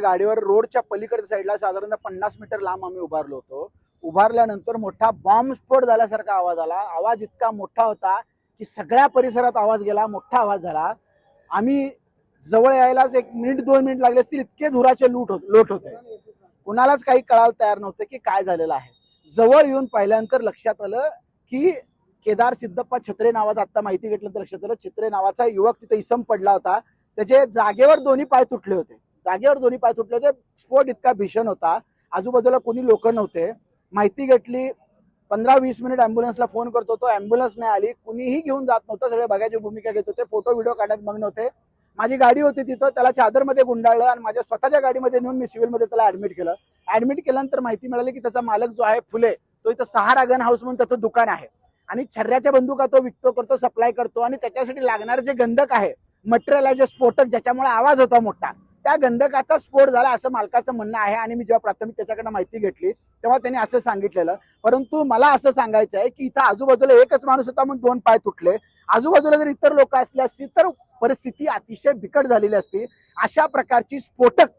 गाडीवर रोडच्या पलीकडच्या साईडला साधारणतः 50 मीटर लांब आम्ही उभारलो होतो. उभारल्यानंतर मोठा बॉम्बस्फोट झाल्यासारखा आवाज आला. आवाज इतका मोठा होता की सगळ्या परिसरात आवाज गेला, मोठा आवाज झाला. आम्ही जवळ यायलाच 1 मिनिट 2 मिनिट लागले असतील, इतके धुराचे लोट होते. कुणालाच काही कळायला तयार नव्हतं की काय झालेलं आहे. जवळ येऊन पाहिल्यानंतर लक्षात आलं की केदार सिद्धप्पा छत्रे नावाचा, आता माहिती घेतल्यानंतर लक्षात आलं, छत्रे नावाचा युवक तिथे इसम पडला होता. त्याचे जागेवर दोन्ही पाय तुटले होते. स्फोट इतका भीषण होता. आजूबाजूला कोणी लोक नव्हते. माहिती घेतली, 15-20 मिनिट अँब्युलन्सला फोन करतो, तो अँब्युलन्स नाही आली. कुणीही घेऊन जात नव्हतं. सगळे बघायची भूमिका घेत होते. फोटो व्हिडिओ काढण्यात मग्न होते. माझी गाडी होती तिथं, त्याला चादरमध्ये गुंडाळलं आणि माझ्या स्वतःच्या गाडीमध्ये नेऊन मी सिव्हिलमध्ये त्याला ऍडमिट केलं. ऍडमिट केल्यानंतर माहिती मिळाली की त्याचा मालक जो आहे फुले, तो इथं सहारा गन हाऊस म्हणून त्याचं दुकान आहे आणि छर्ऱ्याच्या बंदुका तो विकतो करतो, सप्लाय करतो आणि त्याच्यासाठी लागणारे जे गंधक आहे, मटेरियल आहे, जे स्फोटक ज्याच्यामुळे आवाज होता मोठा, त्या गंधकाचा स्फोट झाला असं मालकाचं म्हणणं आहे. आणि मी जेव्हा प्राथमिक त्याच्याकडनं माहिती घेतली तेव्हा त्यांनी असं सांगितलेलं. परंतु मला असं सांगायचं आहे की इथं आजूबाजूला एकच माणूस होता म्हणून 2 पाय तुटले. आजूबाजूला जर इतर लोक असली असती तर परिस्थिती अतिशय बिकट झालेली असती. अशा प्रकारची स्फोटक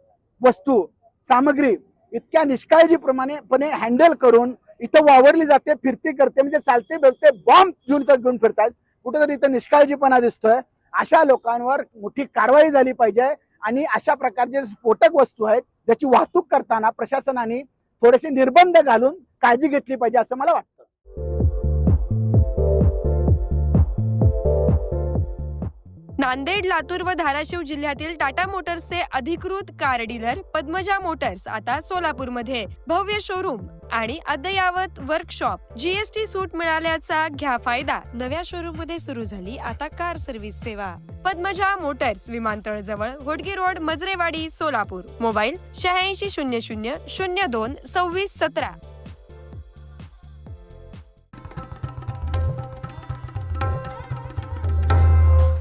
वस्तू सामग्री इतक्या निष्काळजीपणे हँडल करून इथं वावरली जाते, फिरती करते, म्हणजे चालते बेलते बॉम्ब घेऊन फिरतात. कुठेतरी इथं निष्काळजीपणा दिसतोय. अशा लोकांवर मोठी कारवाई झाली पाहिजे आणि अशा प्रकारचे स्फोटक वस्तू आहेत त्याची वाहतूक करताना प्रशासनाने थोडेसे निर्बंध घालून काळजी घेतली पाहिजे असं मला वाटतं. नांदेड, लातूर व धाराशिव जिल्ह्यातील टाटा मोटर्सचे अधिकृत कार डीलर पद्मजा मोटर्स आता सोलापूरमध्ये. भव्य शोरूम आणि अद्ययावत वर्कशॉप, जीएसटी सूट मिळाल्याचा घ्या फायदा. नव्या शोरूम मध्ये सुरू झाली आता कार सर्व्हिस सेवा. पद्मजा मोटर्स, विमानतळ जवळ, होडगी रोड, मजरेवाडी, सोलापूर. मोबाईल 8600 02 26 17.